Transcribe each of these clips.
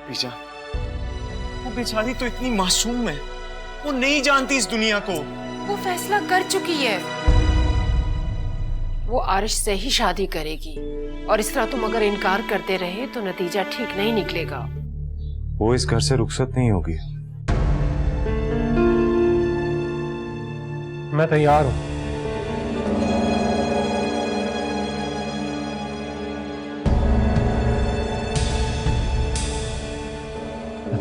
वो बेचारी तो इतनी मासूम है, वो नहीं जानती इस दुनिया को। वो फैसला कर चुकी है, वो आरिश से ही शादी करेगी। और इस तरह तुम अगर इनकार करते रहे तो नतीजा ठीक नहीं निकलेगा। वो इस घर से रुखसत नहीं होगी। मैं तैयार हूं।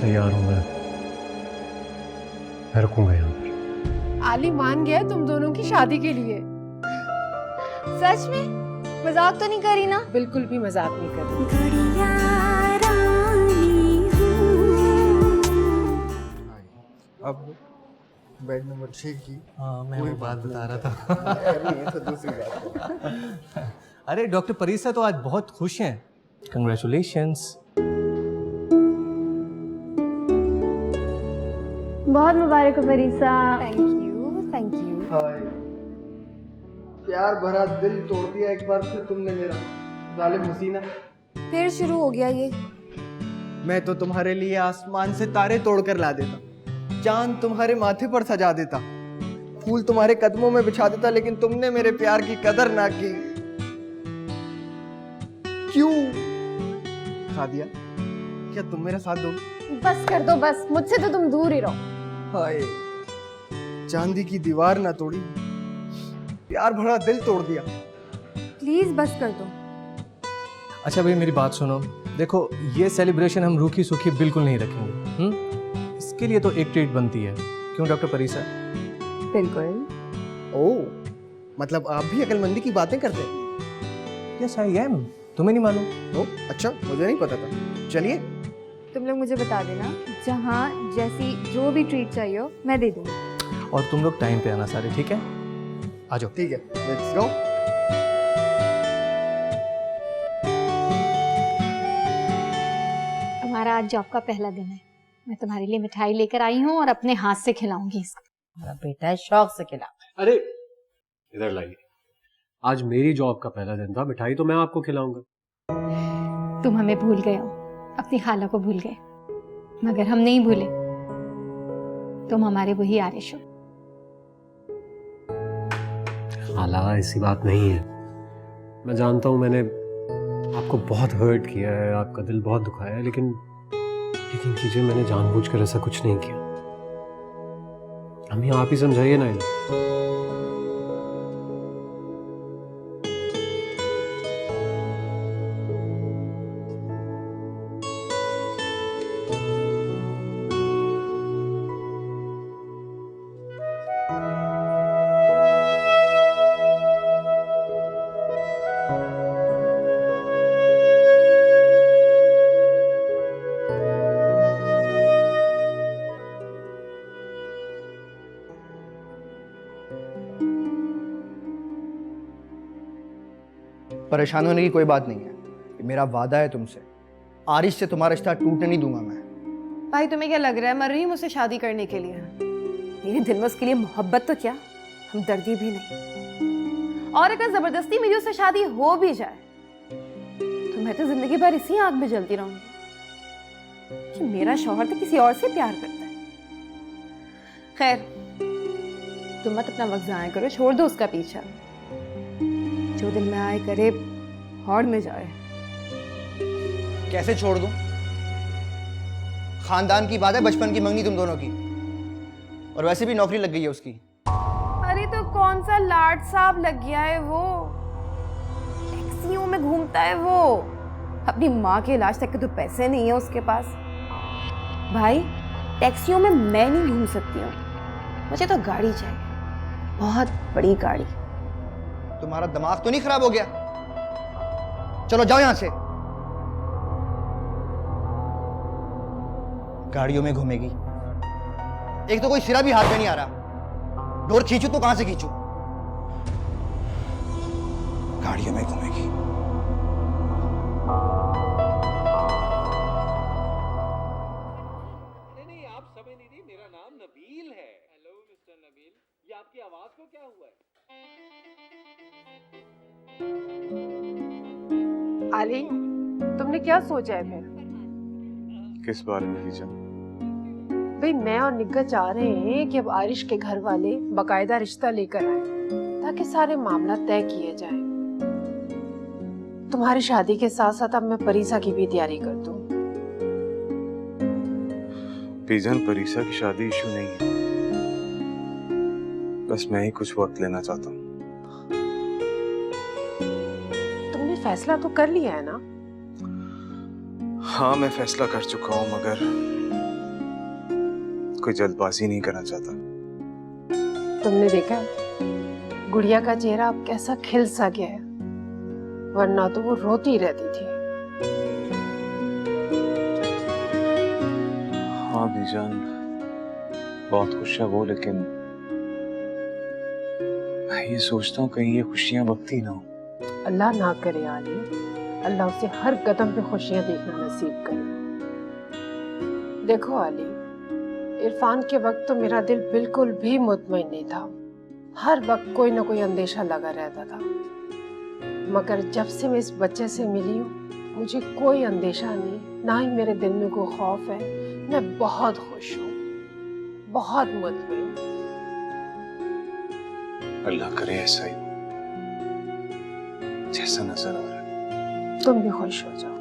तैयार हूं मैं रुकूंगा यहाँ पर। आली मान गया तुम दोनों की शादी के लिए। सच में? मजाक तो नहीं करी ना? बिल्कुल भी मजाक नहीं कर रही। अब बेड नंबर 6 की मैं वो बात बता रहा था। ये तो दूसरी बात है। अरे डॉक्टर परीसा तो आज बहुत खुश हैं। कंग्रेचुलेशंस। बहुत मुबारक हो Farisa. Thank you, thank you. हाय, प्यार भरा दिल तोड़ दिया एक बार फिर तुमने मेरा, जालिम हसीना। फिर शुरू हो गया ये। मैं तो तुम्हारे लिए आसमान से तारे तोड़कर ला देता, चांद तुम्हारे माथे पर सजा देता, फूल तुम्हारे कदमों में बिछा देता, लेकिन तुमने मेरे प्यार की कदर ना की। क्यों? सादिया, क्या तुम मेरा साथ दोगे? बस कर दो बस, मुझसे तो तुम दूर ही रहो। हाय, चांदी की दीवार ना तोड़ी, प्यार भरा दिल तोड़ दिया। प्लीज बस कर दो। अच्छा भाई मेरी बात सुनो, देखो ये सेलिब्रेशन हम रूखी सूखी बिल्कुल नहीं रखेंगे। इसके लिए तो एक ट्रीट बनती है, क्यों डॉक्टर परीसा? बिल्कुल। ओह, मतलब आप भी अकलमंदी की बातें करते हैं? Yes I am. तुम्हें नहीं मालूम? ओह अच्छा, मुझे नहीं पता था। चलिए, तुम लोग मुझे बता देना, जहाँ जैसी जो भी ट्रीट चाहिए हो मैं दे दूंगी। और तुम लोग टाइम पे आना सारे, ठीक है? आ जाओ। ठीक है, लेट्स गो। हमारा आज जॉब का पहला दिन है। मैं तुम्हारे लिए मिठाई लेकर आई हूँ और अपने हाथ से खिलाऊंगी इसको। मेरा बेटा है, शौक से खिला। अरे इधर लाइए, आज मेरी जॉब का पहला दिन था, मिठाई तो मैं आपको खिलाऊंगा। तुम हमें भूल गए हो, अपनी खाला को भूल गए, मगर हम नहीं भूले। तुम हमारे वही आरिश हो। खाला ऐसी बात नहीं है। मैं जानता हूँ मैंने आपको बहुत हर्ट किया है, आपका दिल बहुत दुखाया है, लेकिन कीजिए, मैंने जानबूझकर ऐसा कुछ नहीं किया। अम्मी आप ही समझाइए ना इन्हें। परेशान होने की कोई बात नहीं है, ये मेरा वादा है तुमसे। आरिश से तुम्हारा रिश्ता टूटने नहीं दूंगा मैं। भाई तुम्हें क्या लग रहा है, मर रही हूँ मुझसे शादी करने के लिए? मेरे दिल में उसके लिए मोहब्बत तो क्या, हम दर्दी भी नहीं। और अगर जबरदस्ती मेरी उससे शादी हो भी जाए तो मैं तो जिंदगी भर इसी आग में जलती रहूंगी कि मेरा शौहर तो किसी और से प्यार करता है। खैर, तुम मत अपना वक्त जाया करो, छोड़ दो उसका पीछा। जो दिल में आए करे, हौड़ में जाए। कैसे छोड़ दूं? खानदान की बात है, बचपन की मंगनी तुम दोनों की, और वैसे भी नौकरी लग गई है उसकी। अरे तो कौन सा लाट साहब लग गया है वो, टैक्सियों में घूमता है वो। अपनी माँ के इलाज तक के तो पैसे नहीं है उसके पास। भाई टैक्सियों में मैं नहीं घूम सकती हूँ, मुझे तो गाड़ी चाहिए, बहुत बड़ी गाड़ी। तुम्हारा दिमाग तो नहीं खराब हो गया? चलो जाओ यहां से। गाड़ियों में घूमेगी, एक तो कोई सिरा भी हाथ में नहीं आ रहा, डोर खींचू तो कहां से खींचू? गाड़ियों में घूमेगी। नहीं, आप समझ नहीं रही, मेरा नाम नबील है। हेलो मिस्टर नबील, ये आपकी आवाज को क्या हुआ है? आली, तुमने क्या सोचा है फिर? किस बारे में बीजान? भाई मैं और निग्गा चाह रहे हैं कि अब आरिश के घर वाले बकायदा रिश्ता लेकर आए ताकि सारे मामला तय किए जाएं। तुम्हारी शादी के साथ साथ अब मैं परीसा की भी तैयारी कर दूं। बीजान, परीसा की शादी इशू नहीं है, बस मैं ही कुछ वक्त लेना चाहता हूँ। तुमने फैसला तो कर लिया है ना? हाँ, मैं फैसला कर चुका हूँ, मगर कोई जल्दबाजी नहीं करना चाहता। तुमने देखा गुड़िया का चेहरा अब कैसा खिल सा गया है, वरना तो वो रोती रहती थी। हाँ बीजान, बहुत खुश है वो, लेकिन मैं ये सोचता हूँ कहीं ये खुशियां वक्ती ना हो। अल्लाह ना करे आली, अल्लाह उसे हर कदम पे खुशियां देखना नसीब करे। देखो आली, इरफान के वक्त तो मेरा दिल बिल्कुल भी मुतमईन नहीं था, हर वक्त कोई ना कोई अंदेशा लगा रहता था। मगर जब से मैं इस बच्चे से मिली हूँ, मुझे कोई अंदेशा नहीं, ना ही मेरे दिल में कोई खौफ है। मैं बहुत खुश हूँ, बहुत मुतमईन। अल्लाह करे ऐसा ही जैसा नजर आ रहा है। तुम भी खुश हो जाओ।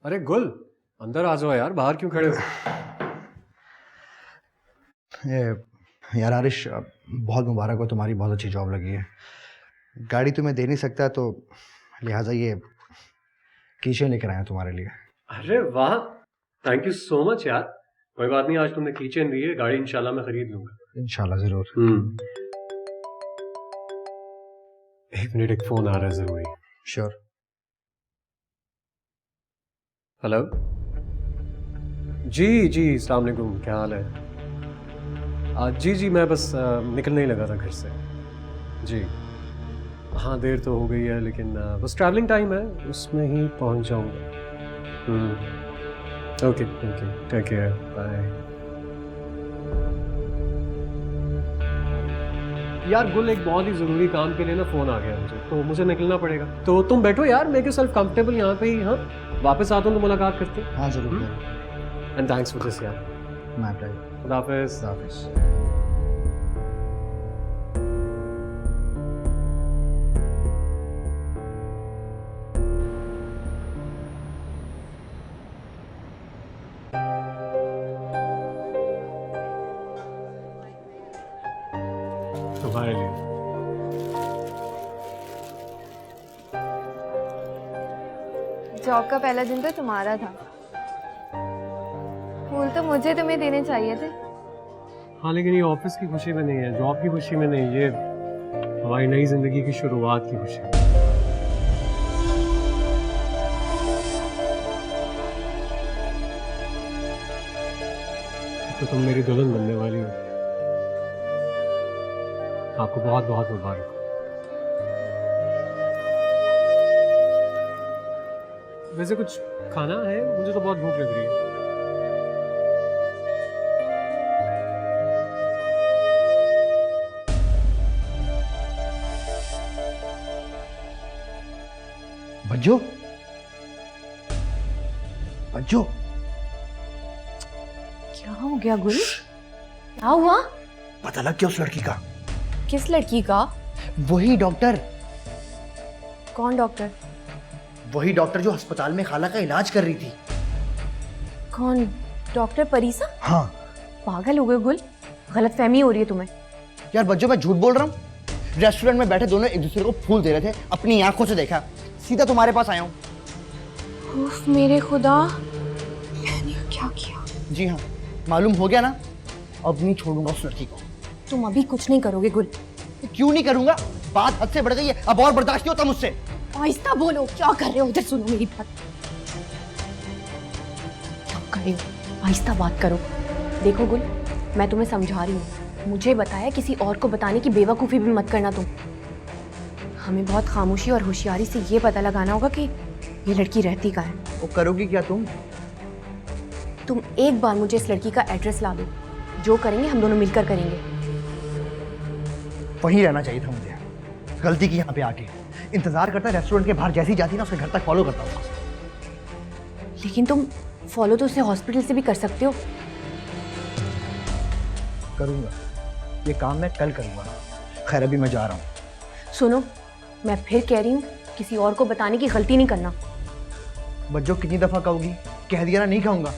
अरे गुल, अंदर आ जाओ यार, बाहर क्यों खड़े हो? यार आरिश, बहुत मुबारक हो, तुम्हारी बहुत अच्छी जॉब लगी है। गाड़ी तुम्हें दे नहीं सकता, तो लिहाजा ये कीचेन लेकर आया तुम्हारे लिए। अरे वाह, थैंक यू सो मच यार। कोई बात नहीं, आज तुमने कीचेन दी है, गाड़ी इंशाल्लाह मैं खरीद लूंगा। इंशाल्लाह जरूर। एक मिनट, एक फोन आ रहा है जरूरी। श्योर। हेलो जी जी, अस्सलाम वालेकुम, क्या हाल है? जी जी, मैं बस निकलने ही लगा था घर से। जी हाँ, देर तो हो गई है, लेकिन बस ट्रैवलिंग टाइम है, उसमें ही पहुंच जाऊंगा। Okay okay, take care, bye. यार गुल, एक बहुत ही ज़रूरी काम के लिए ना फ़ोन आ गया मुझे, तो मुझे निकलना पड़ेगा। तो तुम बैठो यार, मेक योरसेल्फ कंफर्टेबल यहाँ पे ही। हाँ, वापस आता हूँ तो मुलाकात करते हैं। हाँ जरूर। एंड थैंक्स फॉर दिस यार। My pleasure. खुदा हाफिज़। खुदा हाफिज़। तुम्हारे लिए। जॉब का पहला दिन तो तुम्हारा था, फूल तो मुझे तुम्हें देने चाहिए थे। हाँ, लेकिन ये ऑफिस की खुशी में नहीं है, जॉब की खुशी में नहीं, ये हमारी नई जिंदगी की शुरुआत की खुशी है। तो तुम मेरी दुल्हन बनने वाली हो, आपको बहुत बहुत मुबारक। वैसे कुछ खाना है? मुझे तो बहुत भूख लग रही है। बज्जो, बज्जो, क्या हो गया गुल? क्या हुआ? पता लग गया उस लड़की का। किस लड़की का? वही डॉक्टर, कौन डॉक्टर? वही डॉक्टर जो अस्पताल में खाला का इलाज कर रही थी। कौन? डॉक्टर परीसा? हाँ। पागल हो गए गुल, गलतफहमी हो रही है तुम्हें। यार बज्जो, मैं झूठ बोल रहा हूँ? रेस्टोरेंट में बैठे दोनों एक दूसरे को फूल दे रहे थे, अपनी आंखों से देखा, सीधा तुम्हारे पास आया हूँ। उफ मेरे खुदा, मैंने क्या किया? जी हाँ, मालूम हो गया ना? अब नहीं छोड़ूंगा उस लड़की को। तुम अभी कुछ नहीं करोगे गुल? क्यों नहीं करूंगा? बात हद से बढ़ गई है, अब और बर्दाश्त नहीं होता मुझसे। आहिस्ता बोलो, क्या कर रहे हो? उधर सुनो मेरी बात। क्या कर रहे हो? आहिस्ता बात करो। देखो गुल, मैं तुम्हें समझा रही हूँ, मुझे बताया किसी और को बताने की बेवकूफ़ी भी मत करना तुम। हमें बहुत खामोशी और होशियारी से ये पता लगाना होगा कि ये लड़की रहती कहाँ है। वो करोगी क्या तुम? तुम एक बार मुझे इस लड़की का एड्रेस ला दो, जो करेंगे हम दोनों मिलकर करेंगे। वहीं रहना चाहिए था मुझे, गलती की यहाँ पे आके। इंतजार करता रेस्टोरेंट के बाहर, जैसी जाती ना उसके घर तक फॉलो करता हूँ। लेकिन तुम फॉलो तो उसे हॉस्पिटल से भी कर सकते हो। करूँगा, ये काम मैं कल करूँगा। खैर अभी मैं जा रहा हूँ। सुनो, मैं फिर कह रही हूँ, किसी और को बताने की गलती नहीं करना। बच्चों कितनी दफा कहोगी, कह दिया ना नहीं खाऊंगा।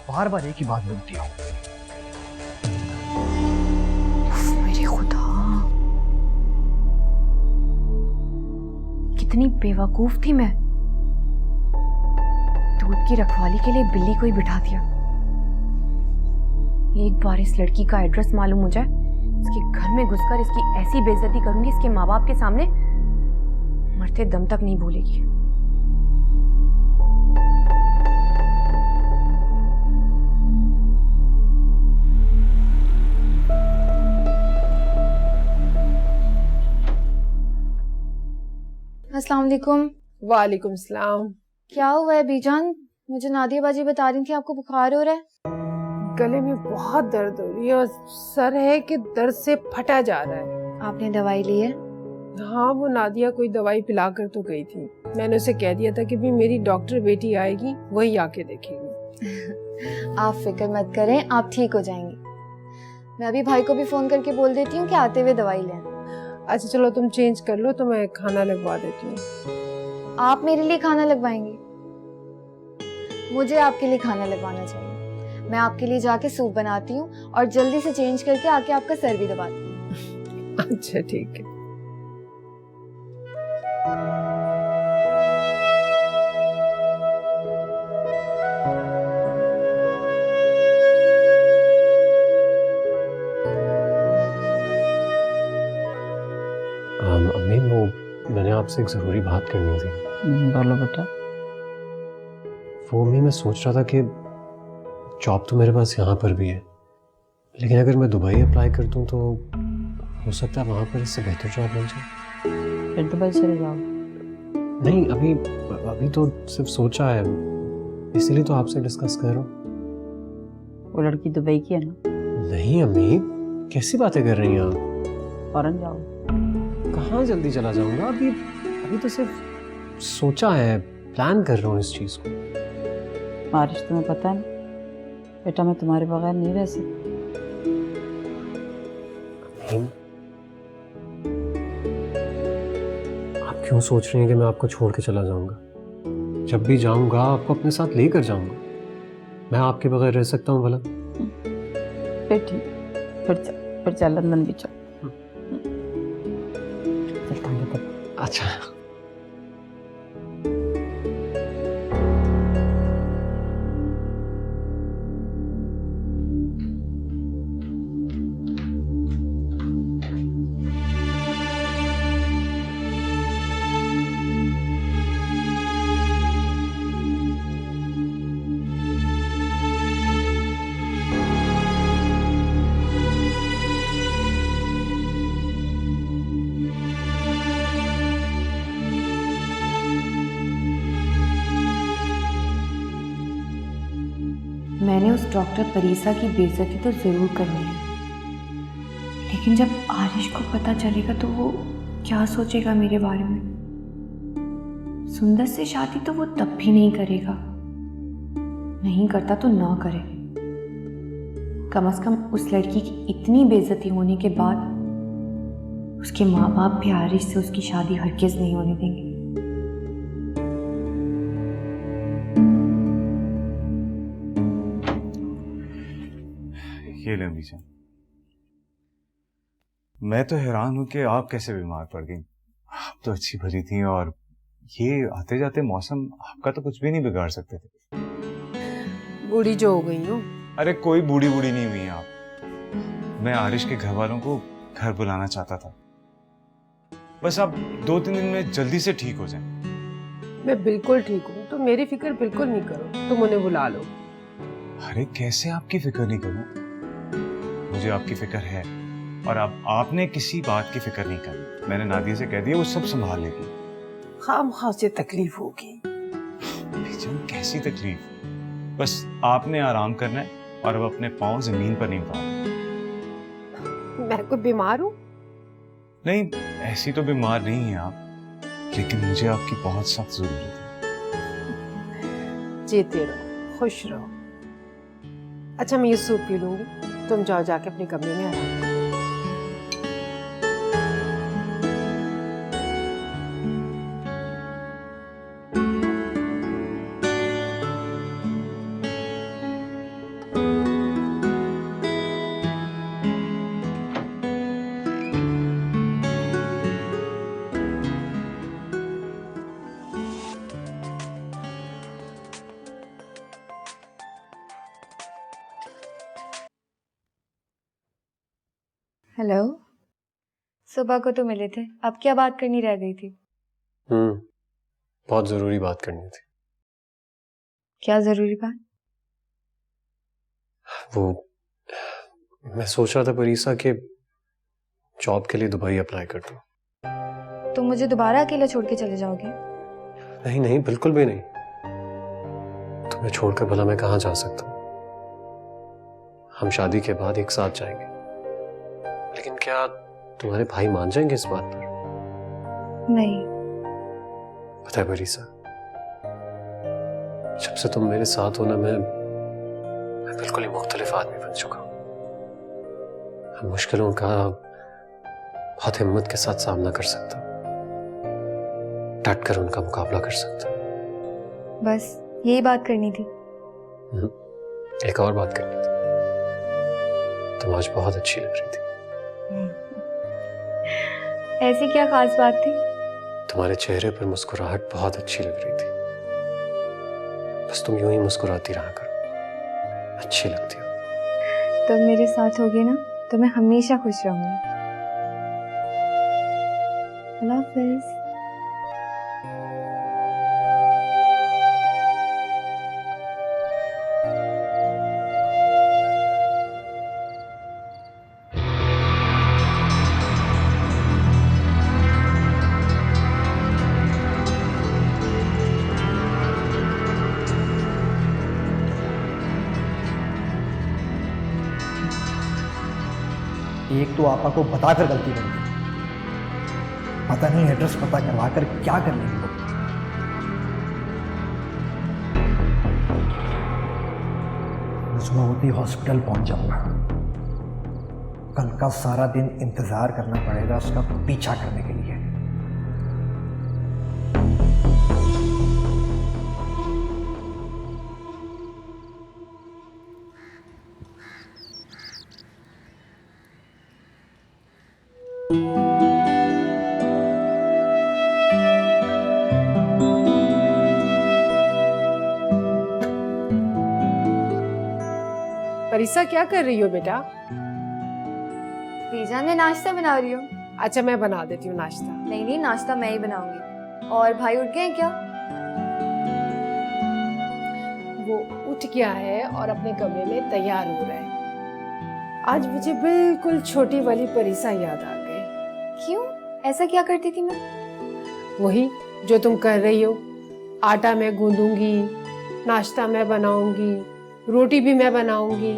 बार बार एक ही बात बोलती हो। मेरे खुदा, कितनी बेवकूफ थी मैं। दूध की रखवाली के लिए बिल्ली को ही बिठा दिया। एक बार इस लड़की का एड्रेस मालूम हो जाए, इसके घर में घुसकर इसकी ऐसी बेइज्जती करूंगी इसके माँ बाप के सामने, मरते दम तक नहीं भूलेगी। अस्सलाम वालेकुम। वालेकुम सलाम। क्या हुआ है बीजान? मुझे नादिया बाजी बता रही थी आपको बुखार हो रहा है। गले में बहुत दर्द हो रही है और सर है कि दर्द से फटा जा रहा है। आपने दवाई ली है? हाँ, वो नादिया कोई दवाई पिला कर तो गई थी। मैंने उसे कह दिया था कि भी मेरी डॉक्टर बेटी आएगी, वही आके देखेगी। आप फिक्र मत करें, आप ठीक हो जाएंगे। मैं अभी भाई को भी फोन करके बोल देती हूँ कि आते हुए दवाई लें। अच्छा चलो, तुम चेंज कर लो तो मैं खाना लगवा देती हूँ। आप मेरे लिए खाना लगवाएंगे? मुझे आपके लिए खाना लगवाना चाहिए। मैं आपके लिए जाके सूप बनाती हूँ और जल्दी से चेंज करके आके आपका सर भी दबाती हूँ। अच्छा ठीक है। अम्मी, वो मैंने आपसे एक ज़रूरी बात करनी थी। बोलो बेटा। वो अम्मी, मैं सोच रहा था कि जॉब तो मेरे पास यहाँ पर भी है, लेकिन अगर मैं दुबई अप्लाई कर दूँ तो हो सकता है वहाँ पर इससे बेहतर जॉब मिल जाए। फिर दुबई चले जाओ। नहीं, अभी तो सिर्फ सोचा है, इसीलिए तो आपसे डिस्कस कर रहा हूँ। वो लड़की दुबई की है ना? नहीं अम्मी, कैसी बातें कर रही हैं आप? फौरन जाओ। कहाँ जल्दी चला जाऊंगा? अभी तो सिर्फ सोचा है, प्लान कर रहा हूँ इस चीज़ को। बारिश, तुम्हें पता है ना बेटा, मैं तुम्हारे बगैर नहीं रह सकती। आप क्यों सोच रही हैं कि मैं आपको छोड़ के चला जाऊंगा? जब भी जाऊंगा आपको अपने साथ लेकर जाऊंगा। मैं आपके बगैर रह सकता हूँ भला? फिर ठीक, फिर चल लंदन भी चल। अच्छा। मैंने उस डॉक्टर परीसा की बेइज्जती तो जरूर करनी है, लेकिन जब आरिश को पता चलेगा तो वो क्या सोचेगा मेरे बारे में। सुंदर से शादी तो वो तब भी नहीं करेगा, नहीं करता तो ना करे। कम से कम उस लड़की की इतनी बेइज्जती होने के बाद उसके माँ बाप भी आरिश से उसकी शादी हरगिज़ नहीं होने देंगे। ये ले अमीजा, मैं तो हैरान हूं कि आप कैसे बीमार पड़ गई। आप तो अच्छी भली थी और ये आते जाते मौसम आपका तो कुछ भी नहीं बिगाड़ सकते थे। बूढ़ी जो हो गई हूँ। अरे कोई बूढ़ी बूढ़ी नहीं हुई हैं आप। मैं आरिश के घर वालों को घर बुलाना चाहता था, बस आप 2-3 दिन में जल्दी से ठीक हो जाएं। मैं बिल्कुल ठीक हूँ, तो मेरी फिक्र बिल्कुल नहीं करो, तुम उन्हें बुला लो। अरे कैसे आपकी फिक्र नहीं करूं? मुझे आपकी फिक्र है, और अब आपने किसी बात की फिक्र नहीं करनी। मैंने नादिया से कह दिया, वो सब संभाल लेगी। खामखा से तकलीफ होगी। बेजान कैसी तकलीफ? बस आपने आराम करना है और अब अपने पाँव जमीन पर नहीं उतारना। मैं कोई बीमार हूँ? नहीं, ऐसी तो बीमार नहीं है आप, लेकिन मुझे आपकी बहुत सख्त जरूरत है। जीते रहो, खुश रहो। अच्छा, मैं ये सूप पी लूंगी, तुम जाओ जाके अपने कमरे में आराम करो। हेलो, सुबह को तो मिले थे, अब क्या बात करनी रह गई थी? बहुत जरूरी बात करनी थी। क्या जरूरी बात? वो मैं सोच रहा था परीसा के जॉब के लिए दुबई अप्लाई कर दूं। तुम मुझे दोबारा अकेला छोड़ के चले जाओगे? नहीं नहीं, बिल्कुल भी नहीं। तुम्हें छोड़कर भला मैं कहाँ जा सकता हूँ? हम शादी के बाद एक साथ जाएंगे, लेकिन क्या तुम्हारे भाई मान जाएंगे इस बात पर? नहीं। पता है परीसा, जब से तुम मेरे साथ हो ना, मैं बिल्कुल ही मुख्तलिफ आदमी बन चुका हूं। मैं मुश्किलों का बहुत हिम्मत के साथ सामना कर सकता हूं, डट कर उनका मुकाबला कर सकता हूं। बस यही बात करनी थी। एक और बात करनी थी। तुम आज बहुत अच्छी लग रही थी। ऐसी क्या खास बात थी? तुम्हारे चेहरे पर मुस्कुराहट बहुत अच्छी लग रही थी। बस तुम यूं ही मुस्कुराती रहा करो, अच्छी लगती हो। तुम मेरे साथ होगे ना तो मैं हमेशा खुश रहूंगी। अल्लाह हाफिज। एक तो आपा को बताकर गलती कर दी, पता नहीं एड्रेस पता करवा कर क्या कर लेंगे लोग। सुबह होती हॉस्पिटल पहुंच जाऊंगा। कल का सारा दिन इंतजार करना पड़ेगा उसका पीछा करने के लिए। परीसा, क्या कर रही हो बेटा? बीजा, मैं नाश्ता बना रही हूँ। अच्छा, मैं बना देती हूँ नाश्ता। नहीं नहीं, नाश्ता मैं ही बनाऊंगी। और भाई उठ गए हैं क्या? वो उठ गया है और अपने कमरे में तैयार हो रहा है। आज मुझे बिल्कुल छोटी वाली परीसा याद आ गई। क्यों? ऐसा क्या करती थी मैं? वही जो तुम कर रही हो। आटा मैं गूंदूंगी, नाश्ता मैं बनाऊंगी, रोटी भी मैं बनाऊंगी।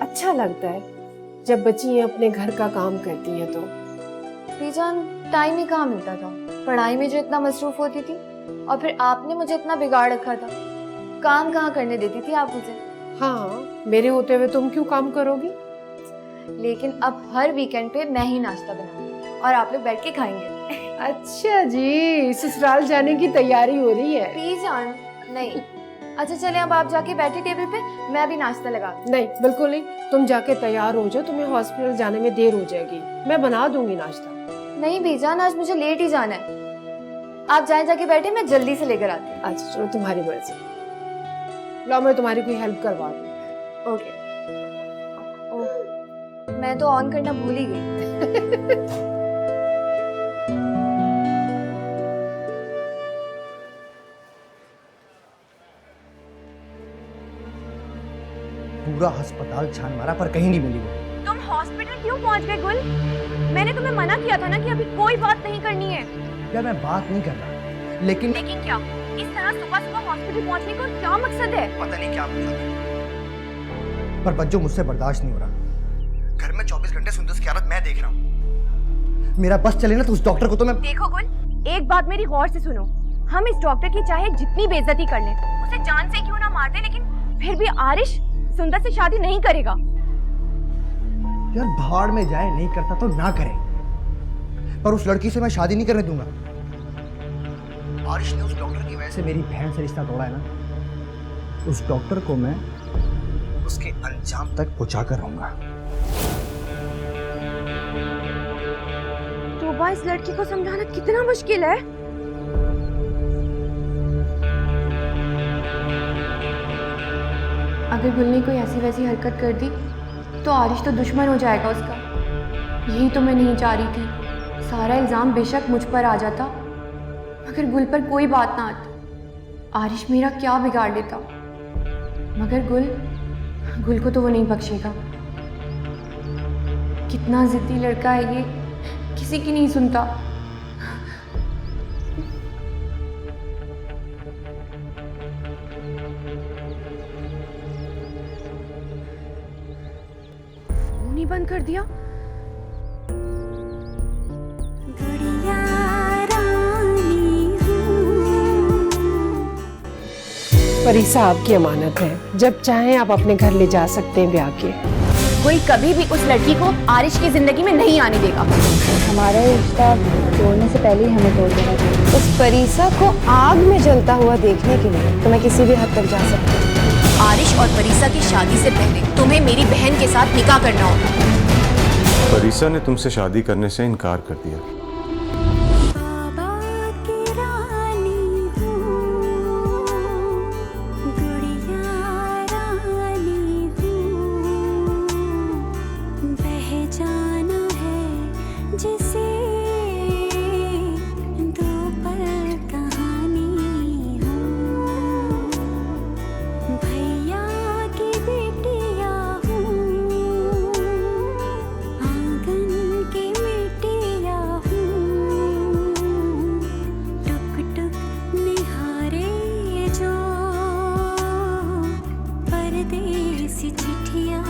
अच्छा लगता है जब बच्चियां अपने घर का काम करती हैं तो। बीजान, टाइम ही कहाँ मिलता था। पढ़ाई में जो इतना मसरूफ होती थी, और फिर आपने मुझे इतना बिगाड़ रखा था। काम कहाँ करने देती थी आप मुझे? हाँ, मेरे होते हुए तुम क्यों काम करोगी? लेकिन अब हर वीकेंड पे मैं ही नाश्ता बनाऊंगी और आप लोग बैठ के खाएंगे। अच्छा जी, ससुराल जाने की तैयारी हो रही है? बीजान नहीं। अच्छा चले, अब आप जाके बैठे टेबल पे, मैं अभी नाश्ता लगा। नहीं, बिल्कुल नहीं। तुम जाके तैयार हो जाओ, तुम्हें हॉस्पिटल जाने में देर हो जाएगी। मैं बना दूंगी नाश्ता। नहीं बीजान, आज मुझे लेट ही जाना है। आप जाके बैठे, मैं जल्दी से लेकर आती हूँ। अच्छा चलो, तुम्हारी मर्जी। लो, मैं तुम्हारी कोई हेल्प करवा दूँ। ओके। ओह, मैं तो ऑन करना भूल ही गई। पूरा अस्पताल छान मारा पर कहीं नहीं मिली वो। तुम हॉस्पिटल क्यों पहुंच गए गुल? मैंने तुम्हें मना किया था ना कि अभी कोई बात नहीं करनी है। यार मैं बात नहीं कर रहा, लेकिन क्या इस तरह सुबह सुबह हॉस्पिटल पहुंचने का क्या मकसद है? पता नहीं क्या मतलब है, पर बच्चों मुझसे बर्दाश्त नहीं हो रहा। घर में 24 घंटे सुंदर की हालत मैं देख रहा हूँ। मेरा बस चले ना तो उस डॉक्टर को तो मैं। देखो गुल, एक बात मेरी गौर से सुनो। हम इस डॉक्टर की चाहे जितनी बेइज्जती कर लें, उसे जान से क्यों ना मार दें, लेकिन फिर भी आरिश सुंदर से शादी नहीं करेगा। यार भाड़ में जाए, नहीं करता तो ना करे, पर उस लड़की से मैं शादी नहीं करने दूंगा। आरिश ने उस डॉक्टर की वजह से मेरी बहन से रिश्ता तोड़ा है ना, उस डॉक्टर को मैं उसके अंजाम तक पहुंचा कर रहूंगा। तोबा, इस लड़की को समझाना कितना मुश्किल है। अगर गुल ने कोई ऐसी वैसी हरकत कर दी तो आरिश तो दुश्मन हो जाएगा उसका। यही तो मैं नहीं चाह रही थी। सारा इल्ज़ाम बेशक मुझ पर आ जाता, मगर गुल पर कोई बात ना आती। आरिश मेरा क्या बिगाड़ लेता, मगर गुल को तो वो नहीं बख्शेगा। कितना जिद्दी लड़का है ये, किसी की नहीं सुनता। नहीं बंद कर दिया। परीसा आपकी अमानत है, जब चाहें आप अपने घर ले जा सकते हैं ब्याह के। कोई कभी भी उस लड़की को आरिश की जिंदगी में नहीं आने देगा। हमारा रिश्ता तोड़ने से पहले ही हमें तोड़ देना चाहिए। उस परीसा को आग में जलता हुआ देखने के लिए तो मैं किसी भी हद तक जा सकती हूँ। आरिश और परीसा की शादी से पहले तुम्हें मेरी बहन के साथ निकाह करना होगा। परीसा ने तुमसे शादी करने से इनकार कर दिया। परदेसी चिट्ठियाँ